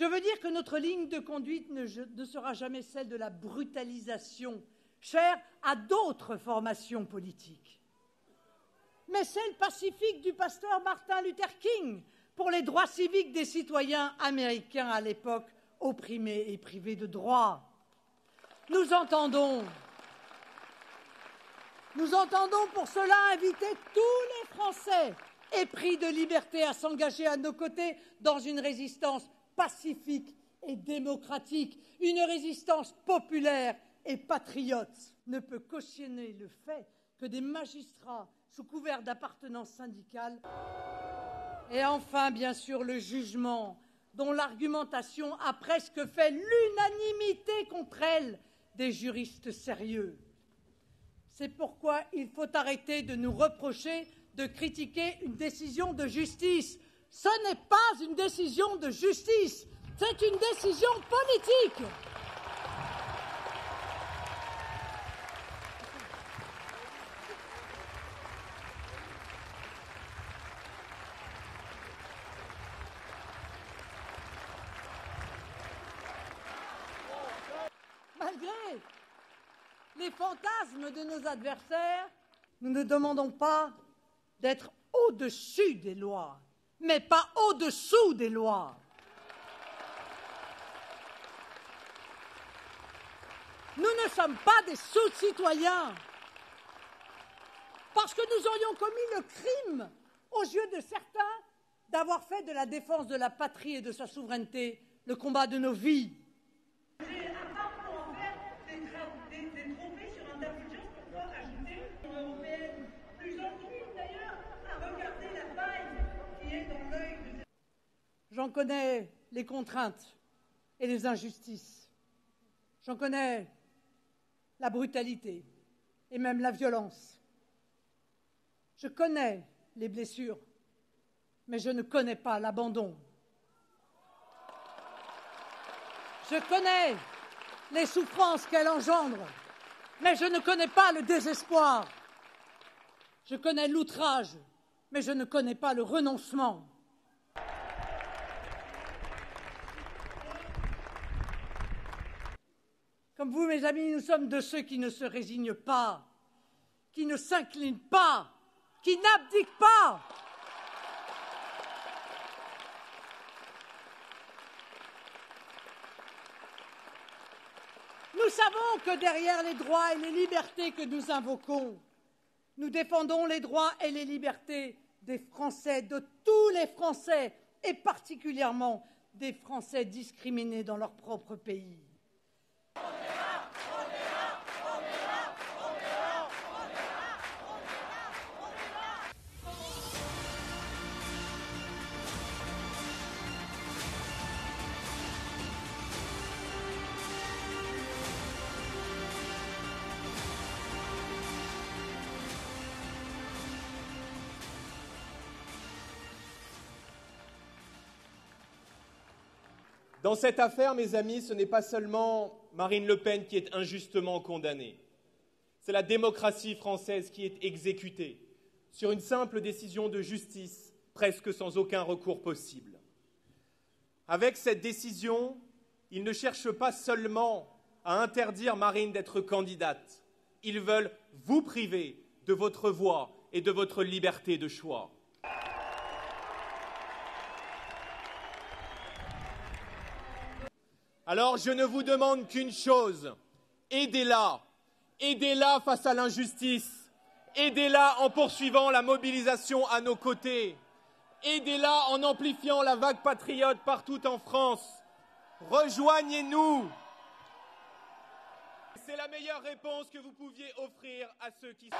Je veux dire que notre ligne de conduite ne sera jamais celle de la brutalisation, chère à d'autres formations politiques, mais celle pacifique du pasteur Martin Luther King pour les droits civiques des citoyens américains à l'époque opprimés et privés de droits. Nous entendons pour cela inviter tous les Français épris de liberté à s'engager à nos côtés dans une résistance pacifique et démocratique, une résistance populaire et patriote. Ne peut cautionner le fait que des magistrats, sous couvert d'appartenance syndicale, et enfin, bien sûr, le jugement, dont l'argumentation a presque fait l'unanimité contre elle des juristes sérieux. C'est pourquoi il faut arrêter de nous reprocher de critiquer une décision de justice. Ce n'est pas une décision de justice, c'est une décision politique. Malgré les fantasmes de nos adversaires, nous ne demandons pas d'être au-dessus des lois, mais pas au-dessous des lois. Nous ne sommes pas des sous-citoyens, parce que nous aurions commis le crime, aux yeux de certains, d'avoir fait de la défense de la patrie et de sa souveraineté le combat de nos vies. J'en connais les contraintes et les injustices. J'en connais la brutalité et même la violence. Je connais les blessures, mais je ne connais pas l'abandon. Je connais les souffrances qu'elle engendre, mais je ne connais pas le désespoir. Je connais l'outrage, mais je ne connais pas le renoncement. Comme vous, mes amis, nous sommes de ceux qui ne se résignent pas, qui ne s'inclinent pas, qui n'abdiquent pas. Nous savons que derrière les droits et les libertés que nous invoquons, nous défendons les droits et les libertés des Français, de tous les Français, et particulièrement des Français discriminés dans leur propre pays. Dans cette affaire, mes amis, ce n'est pas seulement Marine Le Pen qui est injustement condamnée. C'est la démocratie française qui est exécutée sur une simple décision de justice, presque sans aucun recours possible. Avec cette décision, ils ne cherchent pas seulement à interdire Marine d'être candidate. Ils veulent vous priver de votre voix et de votre liberté de choix. Alors je ne vous demande qu'une chose, aidez-la face à l'injustice, aidez-la en poursuivant la mobilisation à nos côtés, aidez-la en amplifiant la vague patriote partout en France, rejoignez-nous. C'est la meilleure réponse que vous pouviez offrir à ceux qui...